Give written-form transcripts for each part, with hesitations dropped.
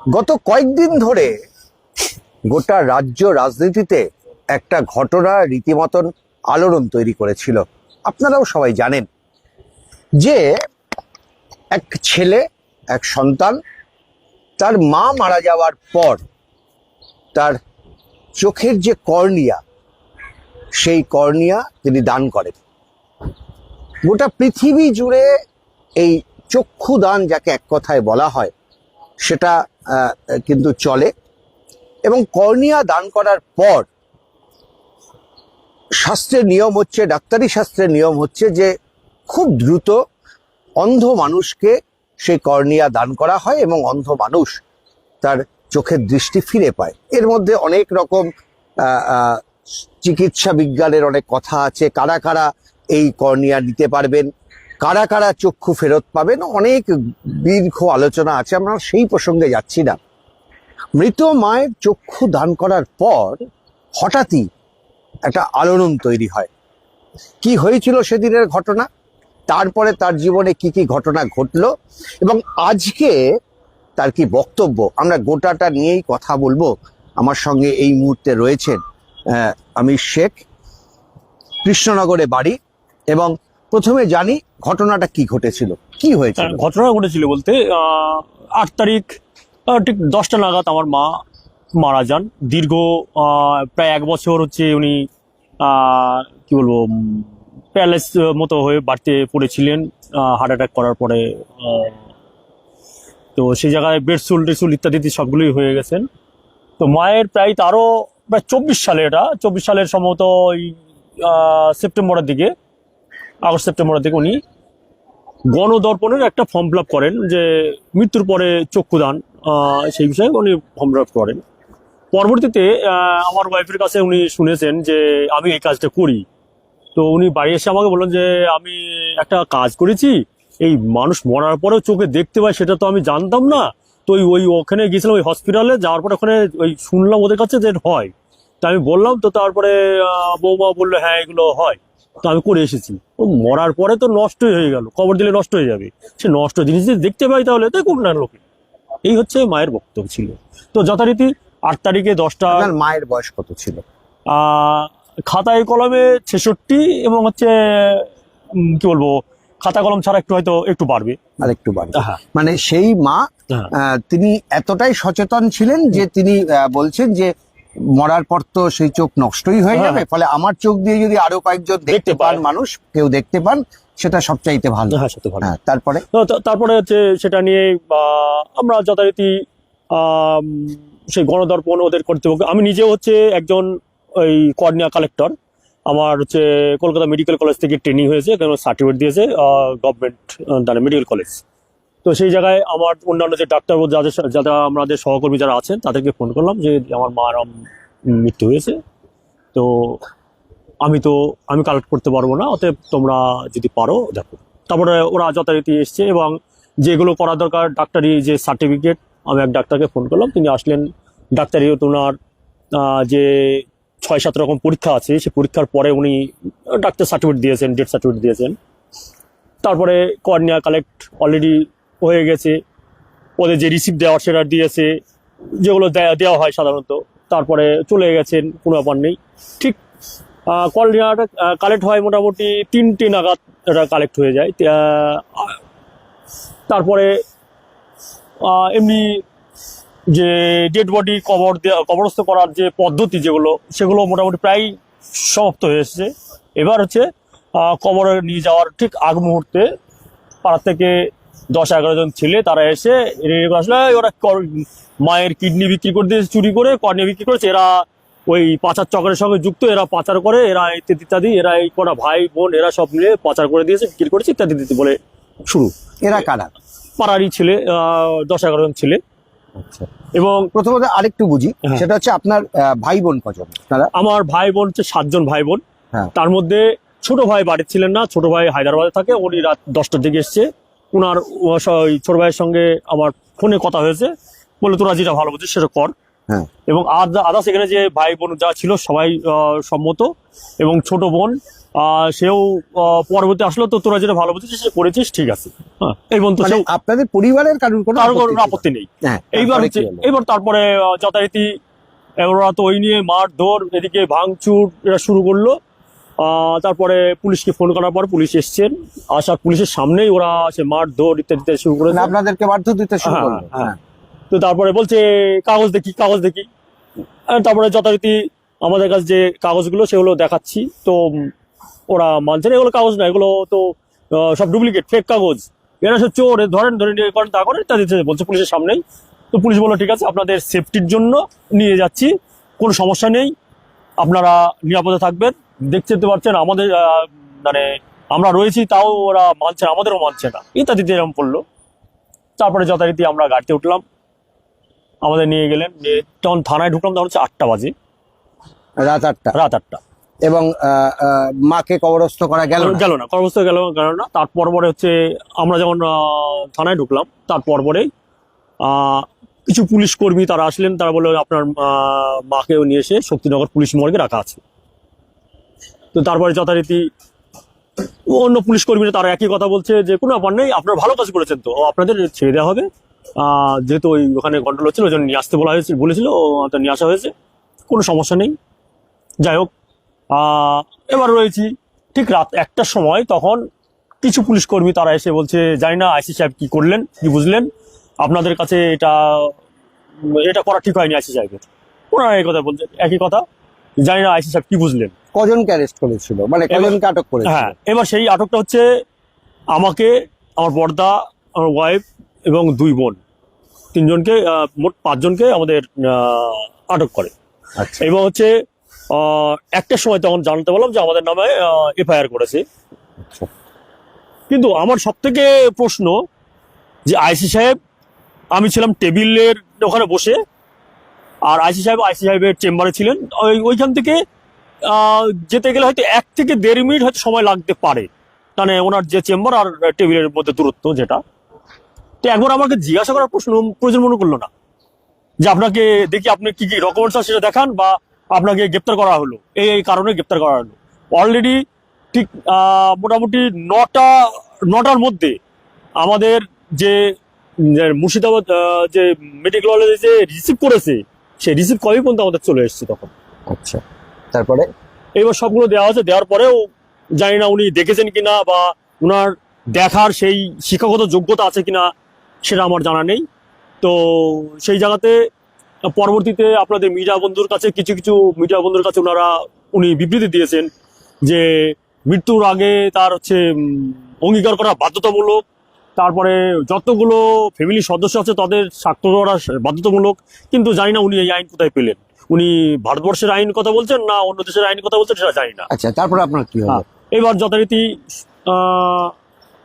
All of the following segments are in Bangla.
গত কয়েকদিন ধরে গোটা রাজ্য রাজনীতিতে একটা ঘটনা রীতিমতন আলোড়ন তৈরি করেছিল। আপনারাও সবাই জানেন যে এক ছেলে, এক সন্তান, তার মা মারা যাওয়ার পর তার চোখের যে কর্নিয়া, সেই কর্নিয়া তিনি দান করেন। গোটা পৃথিবী জুড়ে এই চক্ষু দান, যাকে এক কথায় বলা হয়, সেটা কিন্তু চলে। এবং কর্নিয়া দান করার পর শাস্ত্রের নিয়ম হচ্ছে, ডাক্তারি শাস্ত্রের নিয়ম হচ্ছে যে খুব দ্রুত অন্ধ মানুষকে সেই কর্নিয়া দান করা হয় এবং অন্ধ মানুষ তার চোখের দৃষ্টি ফিরে পায়। এর মধ্যে অনেক রকম চিকিৎসা বিজ্ঞানের অনেক কথা আছে। কারা কারা এই কর্নিয়া নিতে পারবেন, কারা কারা চক্ষু ফেরত পাবেন, অনেক দীর্ঘ আলোচনা আছে। আমরা সেই প্রসঙ্গে যাচ্ছি না। মৃত মায়ের চক্ষু দান করার পর হঠাৎই একটা আলোড়ন তৈরি হয়। কি হয়েছিল সেদিনের ঘটনা, তারপরে তার জীবনে কি কি ঘটনা ঘটলো এবং আজকে তার কি বক্তব্য, আমরা গোটাটা নিয়েই কথা বলবো। আমার সঙ্গে এই মুহূর্তে রয়েছেন আমির শেখ, কৃষ্ণনগরে বাড়ি। এবং প্রথমে জানি ঘটনাটা কি ঘটেছিল, কি হয়েছিল। ঘটনা ঘটেছিল বলতে 8 তারিখ ঠিক 10টা নাগাদ আমার মা মারা যান। দীর্ঘ প্রায় 1 বছর হচ্ছে উনি কি বলবো প্যারালাইস মতো হয়ে বাড়িতে পড়েছিলেন হার্ট অ্যাটাক করার পরে। তো সেই জায়গায় বেডসুল টেসুল ইত্যাদি সবগুলোই হয়ে গেছেন। তো মায়ের প্রায় তারও প্রায় 24 সালে, এটা 24 সালের সম্ভবত ওই সেপ্টেম্বরের দিকে, আগস্ট সেপ্টেম্বরের দিকে উনি গণদর্পণের একটা ফর্ম ফিল আপ করেন যে মৃত্যুর পরে চক্ষুদান, সেই বিষয়ে উনি ফর্ম ফিল আপ করেন। পরবর্তীতে আমার ওয়াইফের কাছে উনি শুনেছেন যে আমি এই কাজটা করি। তো উনি বাড়ি এসে আমাকে বললেন যে আমি একটা কাজ করেছি, এই মানুষ মরার পরেও চোখে দেখতে পায়, সেটা তো আমি জানতাম না। তো ওই ওখানে গিয়েছিলাম, ওই হসপিটালে যাওয়ার পরে ওখানে ওই শুনলাম ওদের কাছে যে হয়। তো আমি বললাম, তো তারপরে বৌমা বললো হ্যাঁ এগুলো হয়। তো আমি করে এসেছি। ও মরার পরে তো নষ্টই হয়ে গেল, কবর দিলে নষ্ট হয়ে যাবে, সে নষ্ট জিনিস যদি দেখতে পাই তাহলে তাই কোন না লোকে। এই হচ্ছে মায়ের বক্তব্য ছিল। তো যথারীতি 8 তারিখে 10টা। মায়ের বয়স কত ছিল? খাতায় কলমে 66 এবং হচ্ছে কি বলবো, খাতা কলম ছাড়া একটু হয়তো একটু বাড়বে, আর একটু বাড়বে। হ্যাঁ। মানে সেই মা তিনি এতটাই সচেতন ছিলেন যে তিনি বলছেন যে মরার পর তো সেই চোখ নষ্টই হয়ে যাবে, ফলে আমার চোখ দিয়ে যদি আরো কয়েকজন দেখতে পান, মানুষ কেউ দেখতে পান, সেটা সবচাইতে ভালো। হ্যাঁ, সত্যি ভালো। তারপরে তারপরে হচ্ছে সেটা নিয়ে আমরা যথারীতি সেই গণদর্পণ ওদের কর্তৃপক্ষ, আমি নিজেও হচ্ছে একজন ওই কর্নিয়া কালেক্টর। আমার হচ্ছে কলকাতা মেডিকেল কলেজ থেকে ট্রেনিং হয়েছে, সার্টিফিকেট দিয়েছে গভর্নমেন্ট মেডিকেল কলেজ। তো সেই জায়গায় আমার অন্যান্য যে ডাক্তার যারা আমাদের সহকর্মী যারা আছেন তাদেরকে ফোন করলাম যে আমার মার মৃত্যু হয়েছে, তো আমি কালেক্ট করতে পারবো না, অতএব তোমরা যদি পারো দেখো। তারপরে ওরা যথারীতি এসছে এবং যেগুলো করা দরকার ডাক্তারি যে সার্টিফিকেট, আমি এক ডাক্তারকে ফোন করলাম, তিনি আসলেন। ডাক্তারি ওনার যে 6-7 রকম পরীক্ষা আছে, সেই পরীক্ষার পরে উনি ডাক্তার সার্টিফিকেট দিয়েছেন, ডেথ সার্টিফিকেট দিয়েছেন। তারপরে কর্নিয়া কালেক্ট অলরেডি হয়ে গেছে, ওদের যে রিসিপ্ট দেওয়ার সেটা দিয়েছে, যেগুলো দেওয়া হয় সাধারণত। তারপরে চলে গেছেন, কোনো ব্যাপার নেই। ঠিক কর্নিয়াটা কালেক্ট হয় মোটামুটি 3টে নাগাদ, এটা কালেক্ট হয়ে যায়। তারপরে এমনি যে ডেড বডি কবরস্থ করার যে পদ্ধতি সেগুলো মোটামুটি প্রায় সমাপ্ত হয়ে এসেছে। এবার হচ্ছে কবরে নিয়ে যাওয়ার ঠিক আগ মুহূর্তে পাড়ার থেকে 10-11 জন ছেলে তারা এসে আসলে ওরা মায়ের কিডনি বিক্রি করে দিয়েছে, চুরি করে কর্নিয়া বিক্রি করেছে। এরা ওই পাচার চক্রের সঙ্গে যুক্ত, এরা পাচার করে, এরা ইত্যাদি, এরা এই কটা ভাই বোন এরা সব মিলে পাচার করে দিয়েছে, বিক্রি করেছে ইত্যাদি বলে শুরু। এরা কারা? পাড়ারই ছেলে, 10-11 জন ছেলে। আচ্ছা। এবং প্রথমত আরেকটু বুঝি, সেটা হচ্ছে আপনার ভাই বোন কজন? আমার ভাই বোন হচ্ছে 7 জন ভাই বোন। তার মধ্যে ছোট ভাই বাড়ির ছিলেন না, ছোট ভাই হায়দ্রাবাদে থাকে, উনি রাত 10টার দিকে এসছে। ওনার ছোট ভাইয়ের সঙ্গে আমার ফোনে কথা হয়েছে, বলে তোরা যেটা ভালো বুঝিস সেটা কর। এবং আদার্স এখানে যে ভাই বোন যা ছিল সবাই সম্মত। এবং ছোট বোন সেও পরবর্তী আসলো, তো তোরা যেটা ভালো বুঝেছিস সে করেছিস, ঠিক আছে, হ্যাঁ এই পর্যন্ত মানে আপনাদের পরিবারের কারোর কোনো কারো কোনো ছিল না? আপত্তি নেই। হ্যাঁ, এইবার তারপরে হচ্ছে কি হলো? এবার তারপরে যথারীতি ওরা তো ওই নিয়ে মারধর, এদিকে ভাঙচুর এরা শুরু করলো। তারপরে পুলিশকে ফোন করার পর পুলিশ এসছেন, আসার পুলিশের সামনেই ওরা সে মারধর ইত্যাদি ইত্যাদি শুরু করেছে। মানে আপনাদেরকে বাধ্য দিতে শুরু হ্যাঁ, করলো? হ্যাঁ। তো তারপরে বলছে কাগজ দেখি, কাগজ দেখি। তারপরে যথারীতি আমাদের কাছে যে কাগজগুলো সেগুলো দেখাচ্ছি, তো ওরা মানছে না, এগুলো কাগজ না, এগুলো তো সব ডুপ্লিকেট, ফেক কাগজ, এরা সব চোর, ধরেন ধরে নিয়ে করেন, তা করেন, ইত্যাদি ইত্যাদি বলছে পুলিশের সামনেই। তো পুলিশ বললো ঠিক আছে, আপনাদের সেফটির জন্য নিয়ে যাচ্ছি, কোনো সমস্যা নেই, আপনারা নিরাপদে থাকবেন। দেখতে পাচ্ছেন আমাদের মানে আমরা রয়েছি, তাও ওরা মানছে না, আমাদেরও মানছে না, ইত্যাদিতে এরকম পড়লো। তারপরে যথারীতি আমরা গাড়িতে উঠলাম, আমাদের নিয়ে গেলেন, তখন থানায় ঢুকলাম, তখন হচ্ছে 8টা বাজে, রাত 8টা। রাত 8টা। এবং মাকে কবরস্থ করা গেল না? গেল না, কর্মস্থলে গেল না। তারপর পরে হচ্ছে আমরা যখন থানায় ঢুকলাম, তারপর পরে কিছু পুলিশ কর্মী তারা আসলেন, তারা বললো আপনার মাকেও নিয়ে এসে শক্তিনগর পুলিশ মর্গে রাখা আছে। তো তারপরে যথারীতি অন্য পুলিশ কর্মীরা তারা একই কথা বলছে যে কোনো ব্যাপার নেই, আপনারা ভালো কাজ করেছেন, তো আপনাদের ছেড়ে দেওয়া হবে, যেহেতু ওই ওখানে গন্ডগোল হচ্ছিল ওই জন্য নিয়ে আসতে বলেছিল, তো নিয়ে আসা হয়েছে, কোনো সমস্যা নেই। যাই হোক, এবার রয়েছি ঠিক রাত 1টার সময়, তখন কিছু পুলিশ কর্মী তারা এসে বলছে জানি না আইসি সাহেব কি করলেন, কি বুঝলেন, আপনাদের কাছে এটা করা ঠিক হয়নি আইসি সাহেবের। ওনারা এই কথা বলছে, একই কথা, জানি না আইসি সাহেব কি বুঝলেন। কজনকে অ্যারেস্ট করেছিল, মানে কজনকে আটক করেছিল? হ্যাঁ, এবার সেই আটকটা হচ্ছে আমাকে, আমার বড়দা, আমার ওয়াইফ এবং 2 বোন, 3জনকে, মোট 5জনকে আমাদের আটক করে। আচ্ছা। এবং হচ্ছে 1টার সময় তখন জানতে পারলাম যে আমাদের নামে এফআইআর করেছে। আচ্ছা। কিন্তু আমার সব থেকে প্রশ্ন যে আইসি সাহেব, আমি ছিলাম টেবিলের ওখানে বসে, আর আইসি সাহেবের চেম্বারে ছিলেন, ওইখান থেকে যেতে গেলে হয়তো 1 থেকে 1.5 মিনিট হয়তো সময় লাগতে পারে, মানে ওনার যে চেম্বার আর টেবিলের মধ্যে দূরত্ব যেটা। তো একবার আমাকে জিজ্ঞাসা করার প্রয়োজন মনে করলো না যে আপনাকে দেখি আপনি কি কি ডকুমেন্টস আছে সেটা দেখান, বা আপনাকে গ্রেপ্তার করা হলো এই কারণে গ্রেপ্তার করা হলো। অলরেডি ঠিক মোটামুটি 9টার মধ্যে আমাদের যে মুর্শিদাবাদ যে মেডিকেল কলেজে যে রিসিভ করেছে, সেই রিসিভ কপি পর্যন্ত আমাদের চলে এসেছে তখন। আচ্ছা, তারপরে? এবার সবগুলো দেওয়া হয়েছে, দেওয়ার পরেও জানি না উনি দেখেছেন কিনা, বা ওনার দেখার সেই শিক্ষাগত যোগ্যতা আছে কিনা সেটা আমার জানা নেই। তো সেই জায়গাতে পরবর্তীতে আপনাদের মিডিয়া বন্ধুর কাছে কিছু মিডিয়া বন্ধুর কাছে উনি বিবৃতি দিয়েছেন যে মৃত্যুর আগে তার হচ্ছে অঙ্গীকার করা বাধ্যতামূলক, তারপরে যতগুলো ফ্যামিলি সদস্য আছে তাদের স্বাক্ষর করা বাধ্যতামূলক। কিন্তু জানি না উনি এই আইন কোথায় পেলেন, উনি ভারতবর্ষের আইন কথা বলছেন না অন্য দেশের আইন কথা বলছেন সেটা জানি না। আচ্ছা, তারপরে আপনার কি হলো? এবার যথারীতি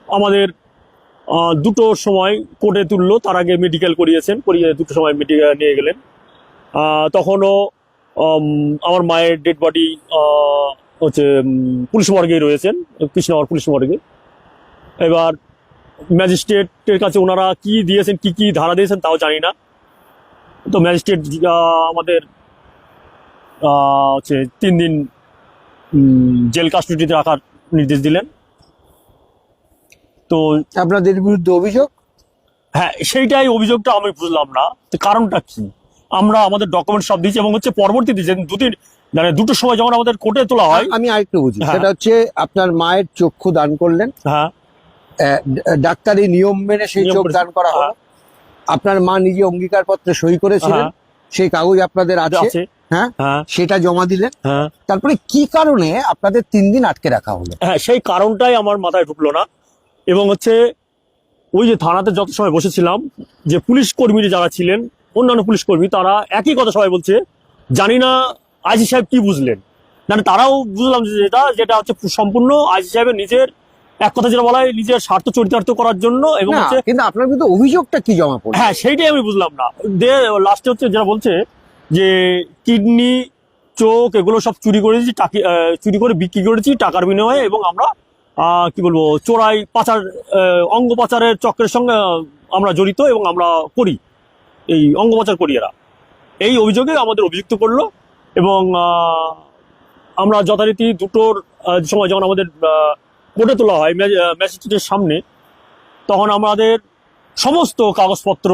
আমাদের 2টোর সময় কোর্টে তুললো, তার আগে মেডিকেল করিয়ে 2টোর সময় মেডিকেল নিয়ে গেলেন। তখনও আমার মায়ের ডেড বডি হচ্ছে পুলিশ মর্গেই রয়েছেন, কৃষ্ণনগর পুলিশ মর্গে। এবার ম্যাজিস্ট্রেটের কাছে ওনারা কি দিয়েছেন, কি ধারা দিয়েছেন তাও জানি না। তো ম্যাজিস্ট্রেট আমাদের হচ্ছে 3 দিন জেল কাস্টডিতে রাখার নির্দেশ দিলেন। তো আপনাদের বিরুদ্ধে অভিযোগ? হ্যাঁ, সেইটাই অভিযোগটা আমি বুঝলাম না, কারণটা কি। আমরা আমাদের ডকুমেন্ট সব দিয়েছি, এবং হচ্ছে পরবর্তীতে যে 2টোর সময় যখন আমাদের কোর্টে তোলা হয়। আমি আরেকটু বুঝি, হ্যাঁ। সেটা হচ্ছে আপনার মায়ের চক্ষু দান করলেন, হ্যাঁ, ডাক্তারি নিয়ম মেনে সেই চোখ দান করা হলো, আপনার মা নিজে অঙ্গীকার পত্রে সই করেছিলেন, সেই কাগজ আপনাদের আছে, হ্যাঁ, সেটা জমা দিলেন। তারপরে কি কারণে আপনাদের 3 দিন আটকে রাখা হলো? হ্যাঁ, সেই কারণটাই আমার মাথায় ঢুকলো না। এবং হচ্ছে ওই যে থানাতে যত সময় বসেছিলাম, যে পুলিশ কর্মী যারা ছিলেন, অন্যান্য পুলিশ কর্মী, তারা একই কথা সবাই বলছে, জানি না আইসি সাহেব কি বুঝলেন। মানে তারাও বুঝলাম যে যেটা হচ্ছে সম্পূর্ণ আইসি সাহেবের নিজের, এক কথা যেটা বলা হয়, নিজের স্বার্থ চরিতার্থ করার জন্য। এবং হচ্ছে কিন্তু আপনার কিন্তু অভিযোগটা কি জমা পড়ে? হ্যাঁ, সেইটাই আমি বুঝলাম না। লাস্টে হচ্ছে যারা বলছে যে কিডনি, চোখ এগুলো সব চুরি করে বিক্রি করেছি টাকার বিনিময়ে, এবং আমরা কি বলবো চোরাই পাচার, অঙ্গ পাচারের চক্রের সঙ্গে আমরা জড়িত, এবং আমরা করি এই অঙ্গ পাচার করি এরা, এই অভিযোগে আমাদের অভিযুক্ত করলো। এবং আমরা যথারীতি দুটোর সময় যখন আমাদের কোর্টে তোলা হয় ম্যাজিস্ট্রেটের সামনে, তখন আমাদের সমস্ত কাগজপত্র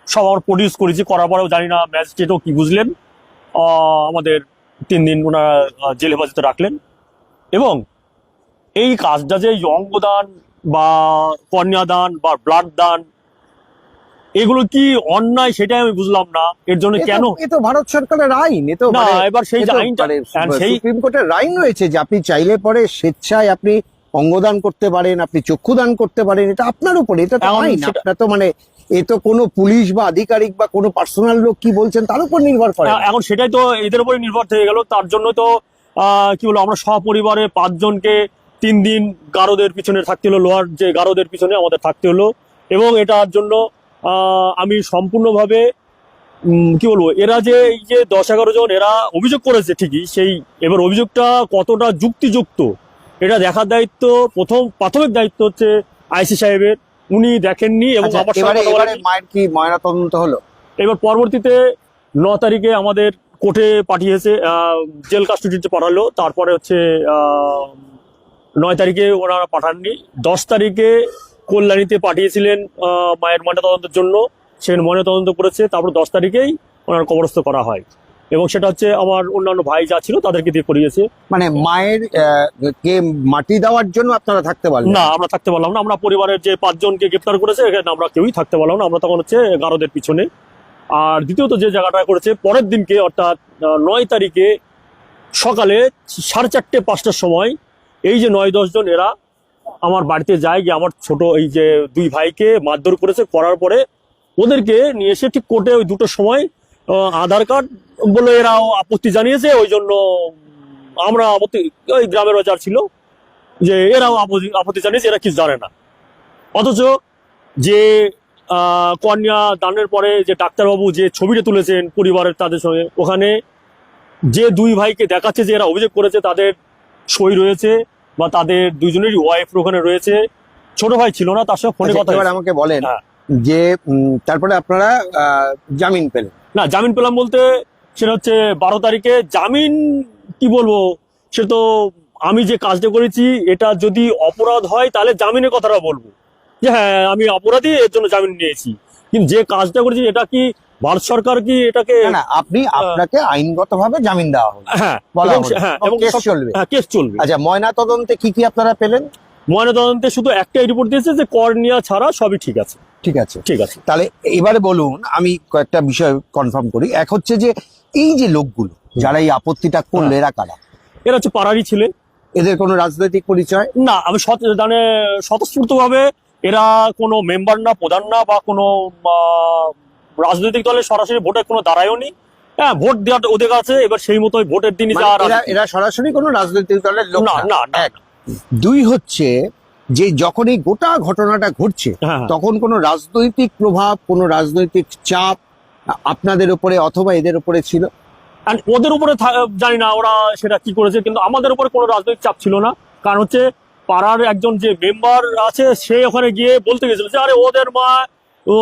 সব আমরা প্রডিউস করেছি। করার পরেও জানি না ম্যাজিস্ট্রেটও কি বুঝলেন, আমাদের 3 দিন ওনারা জেল হেফাজতে রাখলেন। এবং এই কাজটা যে অঙ্গদান বা কর্নিয়া দান বা ব্লাড দান, এগুলো কি অন্যায় সেটাই আমি বুঝলাম না। এর জন্য কেন এ তো ভারত সরকারের আইন, এ তো না, এবার সেই যে আইনটা সেই সুপ্রিম কোর্টের আইন রয়েছে যে আপনি চাইলে পরে স্বেচ্ছায় আপনি অঙ্গদান করতে পারেন, আপনি চক্ষুদান করতে পারেন, এটা আপনার উপরে, এটা তো এখন আইন। সেটা- আপনার তো মানে এ তো কোনো পুলিশ বা আধিকারিক বা কোনো পার্সোনাল লোক কি বলছেন তার উপর নির্ভর করে না। এখন সেটাই তো এদের উপরে নির্ভর হয়ে গেল। তার জন্য তো কি বলবো, আমরা সপরিবারে 5 জনকে 3 দিন গারদের পিছনে থাকতে হলো, লোহার যে গারদের পিছনে আমাদের থাকতে হলো। এবং এটার জন্য আমি সম্পূর্ণভাবে কি বলবো, এরা যে এই যে 10-11 জন এরা অভিযোগ করেছে ঠিকই, সেই এবার অভিযোগটা কতটা যুক্তিযুক্ত এটা দেখার দায়িত্ব, প্রাথমিক দায়িত্ব হচ্ছে আইসি সাহেবের। উনি দেখেননি এবং আচ্ছা, আমার সঙ্গে এবারে কথা বলেননি। মায়ের কি ময়নাতদন্ত হলো? এবার পরবর্তীতে 9 তারিখে আমাদের কোর্টে পাঠিয়েছে, জেল কাস্টডিতে পাঠালো। তারপরে হচ্ছে 9 তারিখে ওনারা পাঠাননি। 10 তারিখে কল্যাণীতে পাঠিয়েছিলেন মায়ের ময়নাতদন্তের জন্য, সে ময়নাতদন্ত করেছে। তারপর 10 তারিখেই ওনার কবরস্থ করা হয়। এবং সেটা হচ্ছে আমার অন্যান্য ভাই যা ছিল তাদেরকে দিয়ে করিয়েছে। মানে মায়ের কে মাটি দেওয়ার জন্য আপনারা থাকতে পারলেন না, আমরা থাকতে পারলাম না। আমরা পরিবারের যে 5 জনকে গ্রেপ্তার করেছে এখানে আমরা কেউই থাকতে পারলাম না। আমরা তখন হচ্ছে গারদের পিছনে। আর দ্বিতীয়ত যে জায়গাটা করেছে, পরের দিনকে অর্থাৎ 9 তারিখে সকালে 4:30-5টার সময় এই যে 9-10 জন এরা আমার বাড়িতে যায়, গিয়ে আমার ছোট এই যে 2 ভাইকে মারধর করেছে। করার পরে ওদেরকে নিয়ে এসে ঠিক কোর্টে ওই 2টোর সময় আধার কার্ড বলে এরাও আপত্তি জানিয়েছে। ওই জন্য আমরা আপত্তি, ওই গ্রামের বাজার ছিল যে এরাও আপত্তি জানিয়েছে, এরা কিছু জানে না। অথচ যে কন্যা দানের পরে যে ডাক্তারবাবু যে ছবিটা তুলেছেন পরিবারের তাদের সঙ্গে, ওখানে যে 2 ভাইকে দেখাচ্ছে যে এরা অভিযোগ করেছে তাদের সই রয়েছে, বা তাদের 2 জনেরই ওয়াইফ ওখানে রয়েছে। ছোট ভাই ছিল না, তার সঙ্গে ফোনে কথা এবার হয়েছে। আমাকে বলেন হ্যাঁ। যে তারপরে আপনারা জামিন পেলেন? না, জামিন পেলাম বলতে সেটা হচ্ছে 12 তারিখে জামিন। কি বলবো, সে তো আমি যে কাজটা করেছি এটা যদি অপরাধ হয় তাহলে জামিনের কথাটা বলবো যে হ্যাঁ আমি অপরাধী, এর জন্য জামিন নিয়েছি। কিন্তু যে কাজটা করেছি এটা কি ভারত সরকার কি এটাকে না না, আপনাকে আইনগতভাবে জামিন দেওয়া হলো, হ্যাঁ বলা এবং হলো, হ্যাঁ এবং এবং কেস চলবে। হ্যাঁ, কেস চলবে। আচ্ছা, ময়না তদন্তে কি কি আপনারা পেলেন? ময়নাতদন্তে শুধু একটাই রিপোর্ট দিয়েছে যে কর্নিয়া ছাড়া সবই ঠিক আছে। ঠিক আছে, ঠিক আছে। তাহলে এবারে বলুন, আমি কয়েকটা বিষয় কনফার্ম করি। এক হচ্ছে যে এই যে লোকগুলো যারা এই আপত্তিটা করলো, এরা কারা? এরা হচ্ছে পাড়ারই ছেলে। এদের কোনো রাজনৈতিক পরিচয়? না, আমি মানে স্বতঃস্ফূর্ত ভাবে এরা কোনো মেম্বার না, প্রধান না, বা কোনো রাজনৈতিক দলের সরাসরি ভোটে কোনো দাঁড়ায়ও নি। হ্যাঁ, ভোট দেওয়ার অধিকার আছে। এবার সেই মতোই ভোটের দিনই মানে যা এরা সরাসরি কোনো রাজনৈতিক দলের লোক না, না। না, না। এক। 2 হচ্ছে যে যখন এই গোটা ঘটনাটা ঘটছে, হ্যাঁ। তখন কোনো রাজনৈতিক প্রভাব, কোনো রাজনৈতিক চাপ আপনাদের উপরে অথবা এদের উপরে ছিল? And ওদের উপরে জানি না ওরা সেটা কি করেছে, কিন্তু আমাদের উপরে কোনো রাজনৈতিক চাপ ছিল না। কারণ হচ্ছে পাড়ার একজন যে মেম্বার আছে সে ওখানে গিয়ে বলতে গেছিল যে আরে ওদের মা ও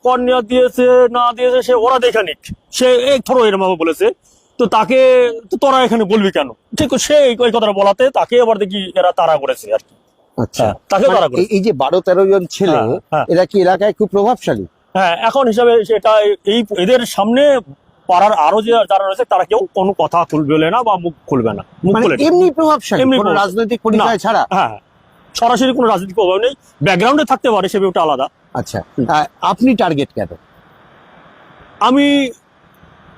কন্যা দিয়েছে না দিয়েছে সে ওরা দেখে নিক, সে এই ধরো এরকম ভাবে বলেছে। তো তাকে তো তোরা এখানে বলবি কেন, ঠিক সে ওই কথাটা বলাতে তাকে আবার দেখি এরা তাড়া করেছে আর কি। আচ্ছা, হ্যাঁ, তাকে তাড়া করেছে। এই যে 12-13 জন ছেলে, হ্যাঁ, হ্যাঁ। এরা কি এলাকায় খুব প্রভাবশালী? হ্যাঁ, এখন হিসাবে সেটা এই এদের সামনে পাড়ার আরো যে যারা রয়েছে তারা কেউ কোনো কথা খুলবে না বা মুখ খুলবে না, মুখ মানে খুলে না। এমনি প্রভাবশালী, এমনি কোনো প্রভাবশালী। রাজনৈতিক পরিচয় না। ছাড়া? হ্যাঁ, সরাসরি কোনো রাজনৈতিক প্রভাব নেই, ব্যাকগ্রাউন্ডে থাকতে পারে সে ব্যাপারটা আলাদা। আচ্ছা, আপনি টার্গেট কেন? আমি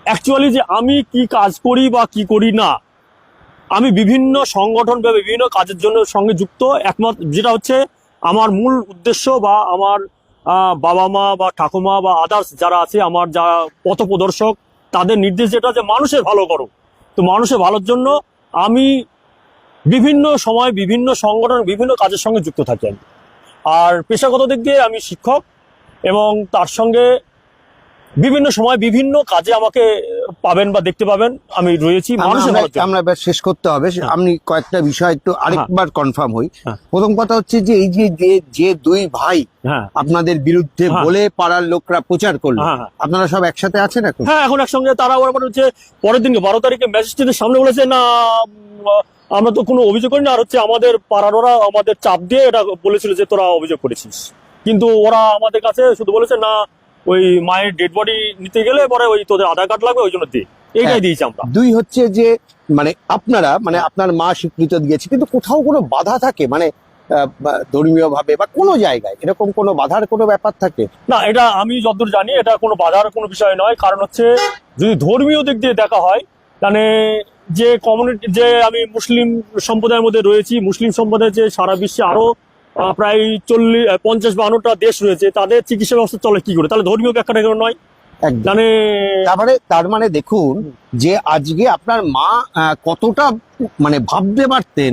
অ্যাকচুয়ালি যে আমি কি কাজ করি বা কি করি না, আমি বিভিন্ন সংগঠন বা বিভিন্ন কাজের জন্য সঙ্গে যুক্ত। একমাত্র যেটা হচ্ছে আমার মূল উদ্দেশ্য বা আমার বাবা মা বা ঠাকুমা বা আদার্স যারা আছে আমার যারা পথপ্রদর্শক, তাদের নির্দেশ যেটা যে মানুষের ভালো করো। তো মানুষের ভালোর জন্য আমি বিভিন্ন সময় বিভিন্ন সংগঠন বিভিন্ন কাজের সঙ্গে যুক্ত থাকি আমি। আর পেশাগত দিক দিয়ে আমি শিক্ষক, এবং তার সঙ্গে বিভিন্ন সময় বিভিন্ন কাজে আমাকে পাবেন বা দেখতে পাবেন, আমি রয়েছি মানুষের ভালোর জন্য। আমরা এবার শেষ করতে হবে, আমি কয়েকটা বিষয় একটু আরেকবার কনফার্ম হই। হ্যাঁ। প্রথম কথা হচ্ছে যে এই যে দুই ভাই হ্যাঁ আপনাদের বিরুদ্ধে হ্যাঁ। বলে পাড়ার লোকরা প্রচার করলো, হ্যাঁ, হ্যাঁ। আপনারা সব একসাথে আছেন এখন? হ্যাঁ, এখন একসঙ্গে। তারা ওরা হচ্ছে পরের দিনকে 12 তারিখে ম্যাজিস্ট্রেটের সামনে বলেছে না আমরা তো কোনো অভিযোগ করিনি, আর হচ্ছে আমাদের পাড়ার ওরা আমাদের চাপ দিয়ে এটা বলেছিল যে তোরা অভিযোগ করেছিস, কিন্তু ওরা আমাদের কাছে শুধু বলেছে না ওই মায়ের ডেড বডি নিতে গেলে পরে ওই তোদের আধার কার্ড লাগবে, ওই জন্য দিয়ে এইটাই হ্যাঁ। দিয়েছি আমরা। দুই হচ্ছে যে মানে আপনারা মানে আপনার মা স্বীকৃত দিয়েছে, কিন্তু কোথাও কোনো বাধা থাকে মানে ধর্মীয় ভাবে বা কোনো জায়গায় এরকম কোনো বাধার কোনো ব্যাপার থাকে? না, এটা আমি যতদূর জানি এটা কোনো বাধার কোনো বিষয় নয়। কারণ হচ্ছে যদি ধর্মীয় দিক দিয়ে দেখা হয়, মানে যে কমিউনিটি, যে আমি মুসলিম সম্প্রদায়ের মধ্যে রয়েছি, মুসলিম সম্প্রদায়ের যে সারা বিশ্বে আরো প্রায় 50-52টা দেশ রয়েছে, তাদের চিকিৎসা ব্যবস্থা চলে কি করে? তাহলে ধর্মীয় ব্যাখ্যাটা কেন নয়? একদম। মানে তার মানে দেখুন যে আজকে আপনার মা কতটা মানে ভাবতে পারতেন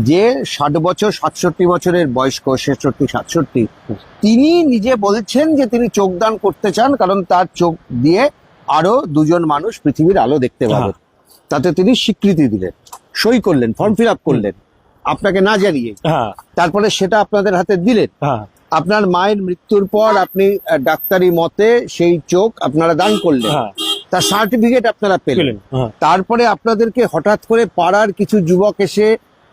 যে 60 বছর 67 বছরের বয়স্ক, 66-67, তিনি নিজে বলছেন যে তিনি চোখ দান করতে চান, কারণ তার চোখ দিয়ে আরো দুজন মানুষ পৃথিবীর আলো দেখতে পাবেন। তাতে তিনি স্বীকৃতি দিলেন, সই করলেন, ফর্ম ফিল আপ করলেন আপনাকে না জানিয়ে। হ্যাঁ তারপরে সেটা আপনাদের হাতে দিলেন। হ্যাঁ আপনার মায়ের মৃত্যুর পর আপনি ডাক্তারি মতে সেই চোখ আপনারা দান করলেন, হ্যাঁ তার সার্টিফিকেট আপনারা পেলেন। পেলেন, হ্যাঁ। তারপরে আপনাদেরকে হঠাৎ করে পাড়ার কিছু যুবক এসে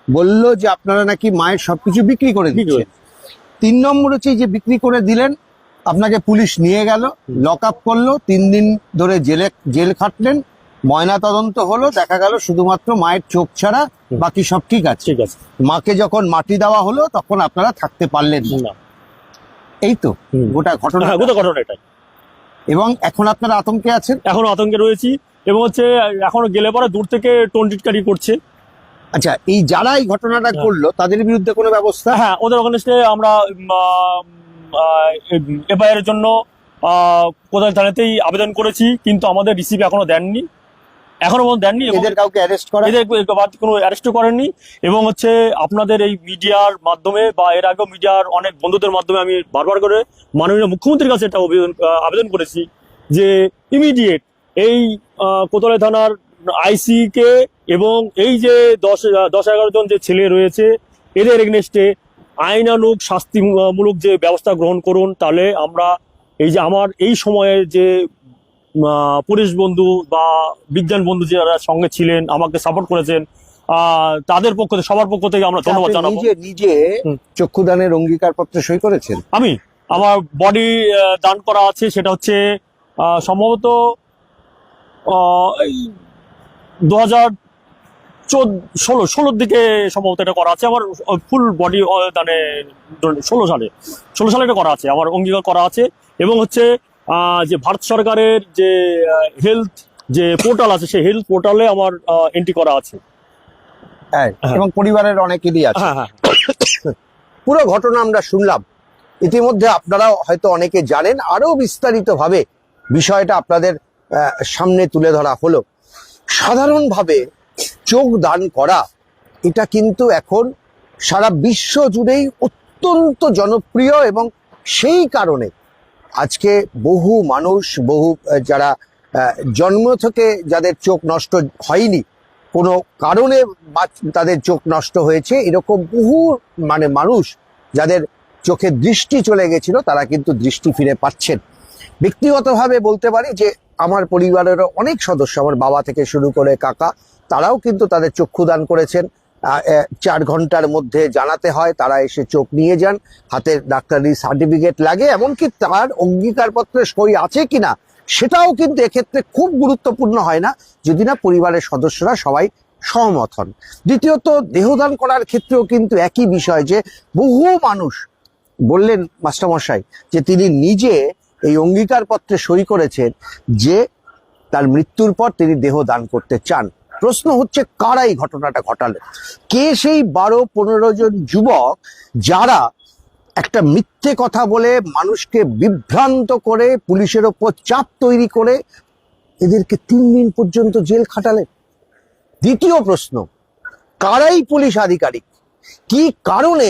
বলল যে আপনারা নাকি মায়ের সবকিছু বিক্রি করে দিচ্ছেন। 3 নম্বর হচ্ছে যে বিক্রি করে দিলেন, আপনাকে পুলিশ নিয়ে গেল, লক আপ করলো, 3 দিন ধরে জেল খাটলেন, ময়না তদন্ত হলো, দেখা গেল শুধুমাত্র মায়ের চোখ ছাড়া বাকি সব ঠিক আছে। ঠিক আছে। মাকে যখন মাটি দেওয়া হলো তখন আপনারা থাকতে পারলেন না। না, এই তো গোটা ঘটনা। হ্যাঁ, গোটা ঘটনা এটাই। এবং এখন আপনারা আতঙ্কে আছেন? এখনো আতঙ্কে রয়েছি, এবং হচ্ছে এখনো গেলে পরে দূর থেকে টোনটিটকারি করছে। আচ্ছা, এই যারা এই ঘটনাটা করলো তাদের বিরুদ্ধে কোনো ব্যবস্থা? হ্যাঁ, ওদের ওখানে আমরা এফআইআর এর জন্য কোথায় থানাতেই আবেদন করেছি, কিন্তু আমাদের রিসিভ এখনো দেননি, এখনো পর্যন্ত দেননি। এদের কাউকে অ্যারেস্ট করা? এদের কোনো অ্যারেস্টও করেননি। এবং হচ্ছে আপনাদের এই মিডিয়ার মাধ্যমে বা এর আগেও মিডিয়ার অনেক বন্ধুদের মাধ্যমে আমি বারবার করে মাননীয় মুখ্যমন্ত্রীর কাছে একটা আবেদন করেছি যে ইমিডিয়েট এই কোতোয়ালি থানার আইসি কে এবং এই যে 10-11 জন যে ছেলে রয়েছে এদের এগেনস্টে আইনানুগ শাস্তিমূলক যে ব্যবস্থা গ্রহণ করুন। তাহলে আমরা এই যে আমার এই সময়ে যে পুলিশ বন্ধু বা বিজ্ঞান বন্ধু যারা সঙ্গে ছিলেন, আমাকে সাপোর্ট করেছেন, তাদের পক্ষ থেকে, সবার পক্ষ থেকে আমরা ধন্যবাদ জানাবো। নিজে চক্ষুদানের অঙ্গীকার পত্রে সই করেছেন? আমি আমার বডি দান করা আছে, সেটা হচ্ছে সম্ভবত 2016 দিকে সম্ভবত এটা করা আছে। আমার ফুল বডি দানে 16 সালে এটা করা আছে, আমার অঙ্গীকার করা আছে। এবং হচ্ছে যে ভারত সরকারের যে হেলথ যে পোর্টাল আছে, সেই হেলথ পোর্টালে আমার এন্ট্রি করা আছে। হ্যাঁ, এবং পরিবারের অনেকেরই আছে। হ্যাঁ হ্যাঁ, পুরো ঘটনা আমরা শুনলাম, ইতিমধ্যে আপনারা হয়তো অনেকে জানেন, আরো বিস্তারিত ভাবে বিষয়টা আপনাদের সামনে তুলে ধরা হলো। সাধারণভাবে চোখ দান করা এটা কিন্তু এখন সারা বিশ্ব জুড়েই অত্যন্ত জনপ্রিয়, এবং সেই কারণে আজকে বহু মানুষ, বহু যারা জন্ম থেকে যাদের চোখ নষ্ট হয়নি, কোনো কারণে তাদের চোখ নষ্ট হয়েছে, এরকম বহু মানে মানুষ যাদের চোখে দৃষ্টি চলে গেছিল তারা কিন্তু দৃষ্টি ফিরে পাচ্ছেন। ব্যক্তিগতভাবে বলতে পারি যে আমার পরিবারেরও অনেক সদস্য, আমার বাবা থেকে শুরু করে কাকা, তারাও কিন্তু তাদের চক্ষুদান করেছেন। 4 ঘন্টার মধ্যে জানাতে হয়, তারা এসে চোখ নিয়ে যান, হাতের ডাক্তারি সার্টিফিকেট লাগে, এমনকি তার অঙ্গীকারপত্রে সই আছে কিনা সেটাও কিন্তু এক্ষেত্রে খুব গুরুত্বপূর্ণ হয় না, যদি না পরিবারের সদস্যরা সবাই সহমত হন। দ্বিতীয়ত, দেহদান করার ক্ষেত্রেও কিন্তু একই বিষয়, যে বহু মানুষ বললেন মাস্টারমশাই যে তিনি নিজে এই অঙ্গীকারপত্রে সই করেছেন যে তার মৃত্যুর পর তিনি দেহ দান করতে চান। প্রশ্ন হচ্ছে কারা এই ঘটনাটা ঘটালো? কে সেই 12-15 জন যুবক যারা একটা মিথ্যে কথা বলে মানুষকে বিভ্রান্ত করে পুলিশের ওপর চাপ তৈরি করে এদেরকে 3 দিন পর্যন্ত জেল খাটালেন? দ্বিতীয় প্রশ্ন, কারাই পুলিশ আধিকারিক? কি কারণে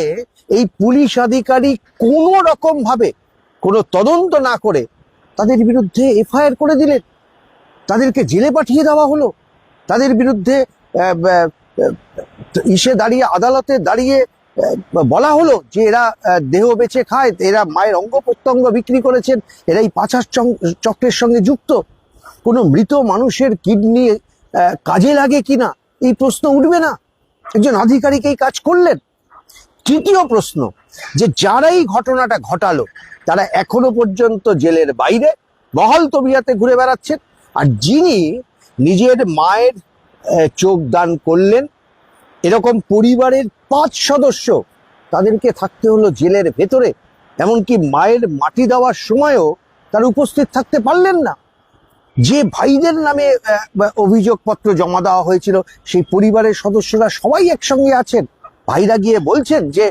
এই পুলিশ আধিকারিক কোনো রকম ভাবে কোনো তদন্ত না করে তাদের বিরুদ্ধে এফআইআর করে দিলেন, তাদেরকে জেলে পাঠিয়ে দেওয়া হলো, তাদের বিরুদ্ধে ইসে দাঁড়িয়ে আদালতে দাঁড়িয়ে বলা হলো যে এরা দেহ বেচে খায়, এরা মায়ের অঙ্গ প্রত্যঙ্গ বিক্রি করেছেন, এরা এই পাচার চক্রের সঙ্গে যুক্ত। কোনো মৃত মানুষের কিডনি কাজে লাগে কিনা এই প্রশ্ন উঠবে না? একজন আধিকারিক এই কাজ করলেন। তৃতীয় প্রশ্ন, যে যারা এই ঘটনাটা ঘটালো তারা এখনো পর্যন্ত জেলের বাইরে বহাল তবিয়াতে ঘুরে বেড়াচ্ছেন, আর যিনি নিজের মায়ের চোখ দান করলেন, এরকম পরিবারের 5 সদস্য তাদেরকে থাকতে হলো জেলের ভেতরে, এমনকি মায়ের মাটি দেওয়ার সময়ও তারা উপস্থিত থাকতে পারলেন না। যে ভাইদের নামে অভিযোগপত্র জমা দেওয়া হয়েছিল সেই পরিবারের সদস্যরা সবাই একসঙ্গে আছেন, ভাইরা গিয়ে বলছেন যে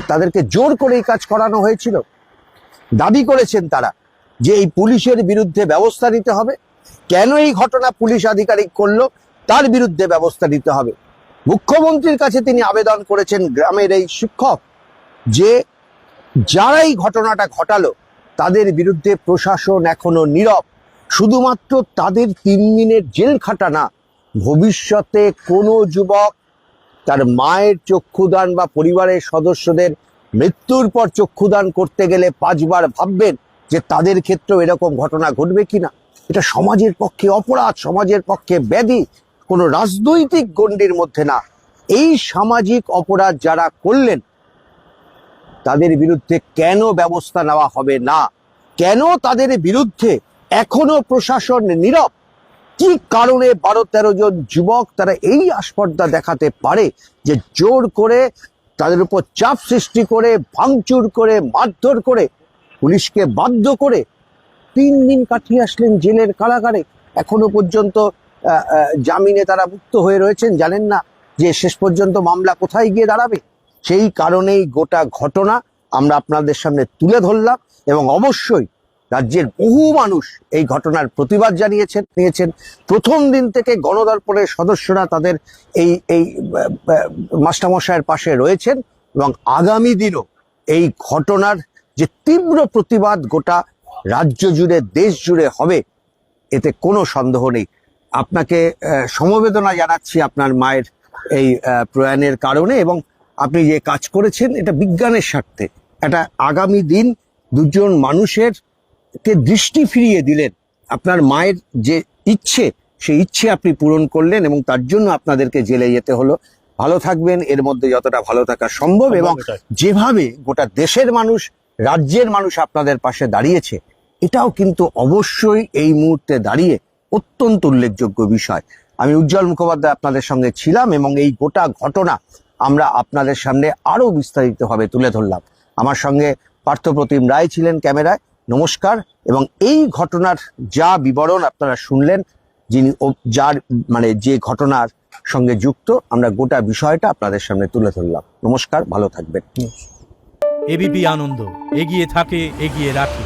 তাদেরকে জোর করে এই কাজ করানো হয়েছিল। দাবি করেছেন তারা যে এই পুলিশের বিরুদ্ধে ব্যবস্থা নিতে হবে, কেন এই ঘটনা পুলিশ আধিকারিক করলো তার বিরুদ্ধে ব্যবস্থা নিতে হবে। মুখ্যমন্ত্রীর কাছে তিনি আবেদন করেছেন গ্রামের এই শিক্ষক যে যারা এই ঘটনাটা ঘটালো তাদের বিরুদ্ধে প্রশাসন এখনো নীরব, শুধুমাত্র তাদের 3 দিনের জেল খাটানা, ভবিষ্যতে কোনো যুবক তার মায়ের চক্ষুদান বা পরিবারের সদস্যদের মৃত্যুর পর চক্ষুদান করতে গেলে 5 বার ভাববেন যে তাদের ক্ষেত্রেও এরকম ঘটনা ঘটবে কিনা। এটা সমাজের পক্ষে অপরাধ, সমাজের পক্ষে ব্যাধি, কোনো রাজনৈতিক গণ্ডির মধ্যে না। এই সামাজিক অপরাধ যারা করলেন তাদের বিরুদ্ধে কেন ব্যবস্থা নেওয়া হবে না? কেন তাদের বিরুদ্ধে এখনো প্রশাসন নীরব? কি কারণে 12-13 জন যুবক তারা এই আস্পর্ধা দেখাতে পারে যে জোর করে তাদের উপর চাপ সৃষ্টি করে, ভাঙচুর করে, মারধর করে, পুলিশকে বাধ্য করে 3 দিন কাটিয়ে আসলেন জেলের কারাগারে, এখনো পর্যন্ত জামিনে তারা মুক্ত হয়ে রয়েছেন, জানেন না যে শেষ পর্যন্ত মামলা কোথায় গিয়ে দাঁড়াবে। সেই কারণেই গোটা ঘটনা আমরা আপনাদের সামনে তুলে ধরলাম, এবং অবশ্যই রাজ্যের বহু মানুষ এই ঘটনার প্রতিবাদ নিয়েছেন। প্রথম দিন থেকে গণদর্পণের সদস্যরা তাদের এই মাস্টারমশাইয়ের পাশে রয়েছেন, এবং আগামী দিনও এই ঘটনার যে তীব্র প্রতিবাদ গোটা রাজ্য জুড়ে, দেশ জুড়ে হবে, এতে কোনো সন্দেহ নেই। আপনাকে সমবেদনা জানাচ্ছি আপনার মায়ের এই প্রয়াণের কারণে, এবং আপনি যে কাজ করেছেন এটা বিজ্ঞানের স্বার্থে। এটা আগামী দিন 2 জন মানুষের কে দৃষ্টি ফিরিয়ে দিলেন। আপনার মায়ের যে ইচ্ছে সেই ইচ্ছে আপনি পূরণ করলেন, এবং তার জন্য আপনাদেরকে জেলে যেতে হলো। ভালো থাকবেন, এর মধ্যে যতটা ভালো থাকা সম্ভব, এবং যেভাবে গোটা দেশের মানুষ, রাজ্যের মানুষ আপনাদের পাশে দাঁড়িয়েছে, এটাও কিন্তু অবশ্যই এই মুহূর্তে দাঁড়িয়ে অত্যন্ত উল্লেখযোগ্য বিষয়। আমি উজ্জ্বল মুখোপাধ্যায় আপনাদের সঙ্গে ছিলাম, এবং এই গোটা ঘটনা আমরা আপনাদের সামনে আরো বিস্তারিতভাবে তুলে ধরলাম। আমার সঙ্গে পার্থপ্রতিম রায় ছিলেন ক্যামেরায়। নমস্কার। এবং এই ঘটনার যা বিবরণ আপনারা শুনলেন, যে ঘটনার সঙ্গে যুক্ত, আমরা গোটা বিষয়টা আপনাদের সামনে তুলে ধরলাম। নমস্কার, ভালো থাকবেন। এবিপি আনন্দ, এগিয়ে থাকে, এগিয়ে রাখে।